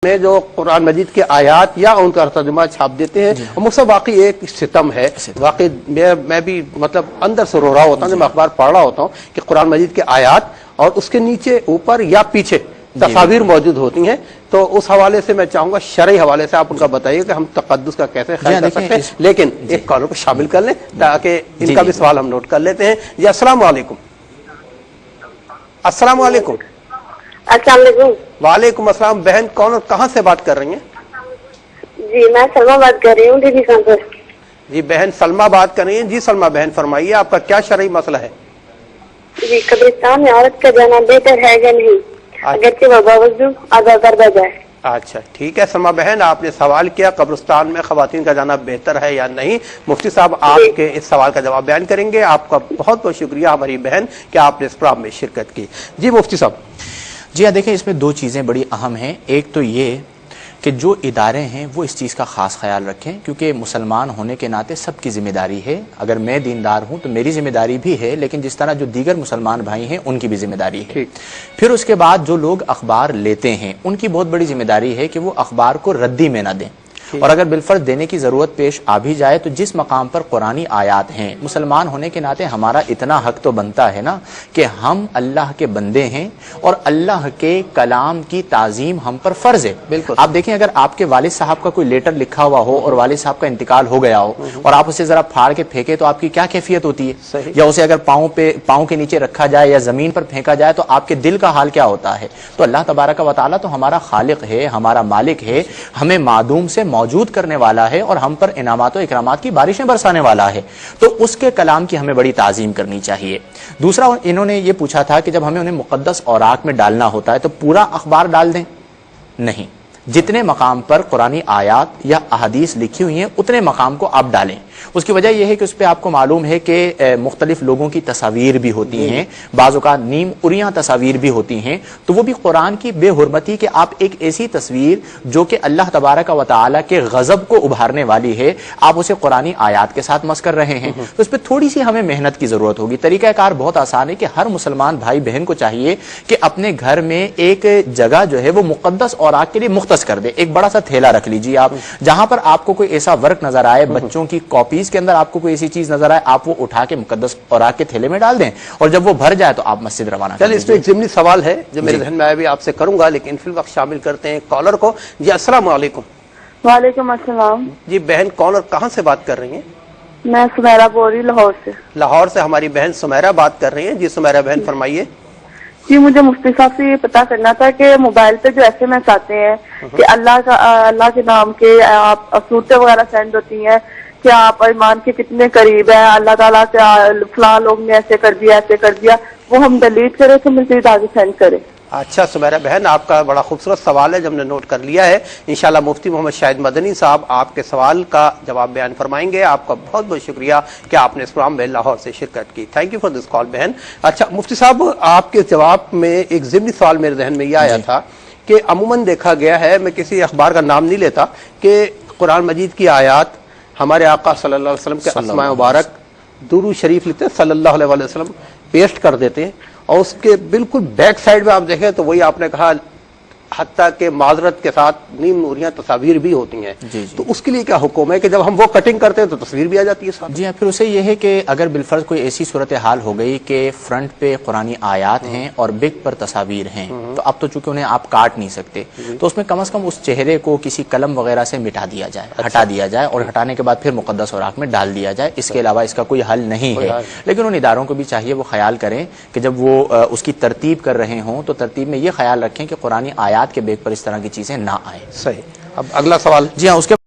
میں جو قرآن مجید کے آیات یا ان کا ترجمہ چھاپ دیتے ہیں مجھ سے واقعی ایک ستم ہے. واقعی میں بھی مطلب اندر سے رو رہا ہوتا ہوں جب میں اخبار پڑھ رہا ہوتا ہوں کہ قرآن مجید کے آیات اور اس کے نیچے اوپر یا پیچھے تصاویر موجود ہوتی ہیں. تو اس حوالے سے میں چاہوں گا شرعی حوالے سے آپ ان کا بتائیے کہ ہم تقدس کا کیسے خیال کر سکتے ہیں. لیکن ایک کالر کو شامل کر لیں تاکہ ان کا بھی سوال ہم نوٹ کر لیتے ہیں. جی السلام علیکم. السلام علیکم. السلام علیکم. وعلیکم السلام. بہن کون اور کہاں سے بات کر رہی ہیں؟ جی میں سلمہ بات کر رہی ہوں ڈی خان سے. جی بہن سلمہ بات کر رہی ہیں. جی سلمہ بہن فرمائیے آپ کا کیا شرعی مسئلہ ہے؟ جی قبرستان میں عورت کا جانا بہتر ہے یا نہیں اگرچہ وہ باوجود ادا کردہ جائے؟ اچھا ٹھیک ہے سلمہ بہن آپ نے سوال کیا قبرستان میں خواتین کا جانا بہتر ہے یا نہیں. مفتی صاحب آپ کے اس سوال کا جواب بیان کریں گے. آپ کا بہت بہت شکریہ ہماری بہن کہ آپ نے اس پروگرام میں شرکت کی. جی مفتی صاحب. جی ہاں دیکھیں اس میں دو چیزیں بڑی اہم ہیں. ایک تو یہ کہ جو ادارے ہیں وہ اس چیز کا خاص خیال رکھیں کیونکہ مسلمان ہونے کے ناطے سب کی ذمہ داری ہے. اگر میں دیندار ہوں تو میری ذمہ داری بھی ہے لیکن جس طرح جو دیگر مسلمان بھائی ہیں ان کی بھی ذمہ داری ہے. پھر اس کے بعد جو لوگ اخبار لیتے ہیں ان کی بہت بڑی ذمہ داری ہے کہ وہ اخبار کو ردی میں نہ دیں اور اگر بالفرض دینے کی ضرورت پیش آ بھی جائے تو جس مقام پر قرآنی آیات ہیں مسلمان ہونے کے ناطے ہمارا اتنا حق تو بنتا ہے نا کہ ہم اللہ کے بندے ہیں اور اللہ کے کلام کی تعظیم ہم پر فرض ہے. بالکل آپ دیکھیں اگر آپ کے والد صاحب کا کوئی لیٹر لکھا ہوا ہو اور والد صاحب کا انتقال ہو گیا ہو اور آپ اسے ذرا پھاڑ کے پھینکے تو آپ کی کیا کیفیت ہوتی ہے؟ یا اسے اگر پاؤں کے نیچے رکھا جائے یا زمین پر پھینکا جائے تو آپ کے دل کا حال کیا ہوتا ہے؟ تو اللہ تبارک و تعالیٰ تو ہمارا خالق ہے, ہمارا مالک ہے, ہمیں معدوم سے موجود کرنے والا ہے اور ہم پر انعامات و اکرامات کی بارشیں برسانے والا ہے. تو اس کے کلام کی ہمیں بڑی تعظیم کرنی چاہیے. دوسرا انہوں نے یہ پوچھا تھا کہ جب ہمیں انہیں مقدس اوراق میں ڈالنا ہوتا ہے تو پورا اخبار ڈال دیں؟ نہیں, جتنے مقام پر قرآنی آیات یا احادیث لکھی ہوئی ہیں اتنے مقام کو آپ ڈالیں. اس کی وجہ یہ ہے کہ اس پہ آپ کو معلوم ہے کہ مختلف لوگوں کی تصاویر بھی ہوتی ہیں, بعض اوقات نیم اریاں تصاویر بھی ہوتی ہیں. تو وہ بھی قرآن کی بے حرمتی کہ آپ ایک ایسی تصویر جو کہ اللہ تبارک و تعالیٰ کے غضب کو ابھارنے والی ہے آپ اسے قرآنی آیات کے ساتھ مس کر رہے ہیں. تو اس پہ تھوڑی سی ہمیں محنت کی ضرورت ہوگی. طریقہ کار بہت آسان ہے کہ ہر مسلمان بھائی بہن کو چاہیے کہ اپنے گھر میں ایک جگہ جو ہے وہ مقدس اوراق کے لیے مختص کر دے. ایک بڑا سا تھیلا رکھ لیجیے آپ, جہاں پر آپ کو کوئی ایسا ورک نظر آئے, بچوں کی کاپیز کے اندر آپ کو کوئی ایسی چیز نظر آئے, آپ وہ اٹھا کے مقدس اوراق کے تھیلے میں ڈال دیں اور جب وہ بھر جائے تو آپ مسجد روانہ کریں. اس میں ایک ضمنی سوال ہے جو میرے ذہن میں آیا بھی آپ سے کروں گا لیکن فی الوقت شامل کرتے ہیں کالر کو. جی السلام علیکم. وعلیکم السلام. جی بہن کون اور کہاں سے بات کر رہی ہیں؟ میں سمیرہ بول رہی لاہور سے. لاہور سے ہماری بہن سمیرہ بات کر رہی ہیں. جی سمیرہ بہن فرمائیے. جی مجھے مفتی صاحب سے یہ پتا کرنا تھا کہ موبائل پہ جو ایس ایم ایس آتے ہیں کہ اللہ کے نام کے آپ صورتیں وغیرہ سینڈ ہوتی ہیں کہ آپ ایمان کے کتنے قریب ہیں, اللہ تعالیٰ سے فلاں لوگ نے ایسے کر دیا, وہ ہم ڈیلیٹ کریں تو مزید آگے سینڈ کریں؟ اچھا سمیرہ بہن آپ کا بڑا خوبصورت سوال ہے جو ہم نے نوٹ کر لیا ہے. انشاءاللہ مفتی محمد شاہد مدنی صاحب آپ کے سوال کا جواب بیان فرمائیں گے. آپ کا بہت بہت شکریہ کہ آپ نے اس پروگرام میں لاہور سے شرکت کی. تھینک یو فار دس کال بہن. اچھا مفتی صاحب آپ کے جواب میں ایک ضمنی سوال میرے ذہن میں یہ آیا تھا کہ عموماً دیکھا گیا ہے, میں کسی اخبار کا نام نہیں لیتا, کہ قرآن مجید کی آیات ہمارے آقا صلی اللہ علیہ وسلم کے اسماء مبارک درود شریف لکھتے ہیں صلی اللہ علیہ وسلم پیسٹ کر دیتے ہیں اور اس کے بالکل بیک سائڈ میں آپ دیکھیں تو وہی آپ نے کہا حتیٰ کہ معذرت کے ساتھ نیم نوریاں تصاویر بھی ہوتی ہیں. تو اس کے لیے کیا حکم ہے کہ جب ہم وہ کٹنگ کرتے ہیں تو تصویر بھی آ جاتی ہے ساتھ؟ جی ہاں, پھر اسے یہ ہے کہ اگر بالفرض کوئی ایسی صورتحال ہو گئی کہ فرنٹ پہ قرآنی آیات ہیں اور بیک پر تصاویر ہیں تو اب تو چونکہ انہیں آپ کاٹ نہیں سکتے تو اس میں کم از کم اس چہرے کو کسی قلم وغیرہ سے مٹا دیا جائے, ہٹا دیا جائے اور ہٹانے کے بعد پھر مقدس اوراق میں ڈال دیا جائے. اس کے علاوہ اس کا کوئی حل نہیں ہے. لیکن ان اداروں کو بھی چاہیے وہ خیال کریں کہ جب وہ اس کی ترتیب کر رہے ہوں تو ترتیب میں یہ خیال رکھیں کہ قرآنی آیات کے بیک پر اس طرح کی چیزیں نہ آئیں. صحیح. اب اگلا سوال. جی ہاں, اس کے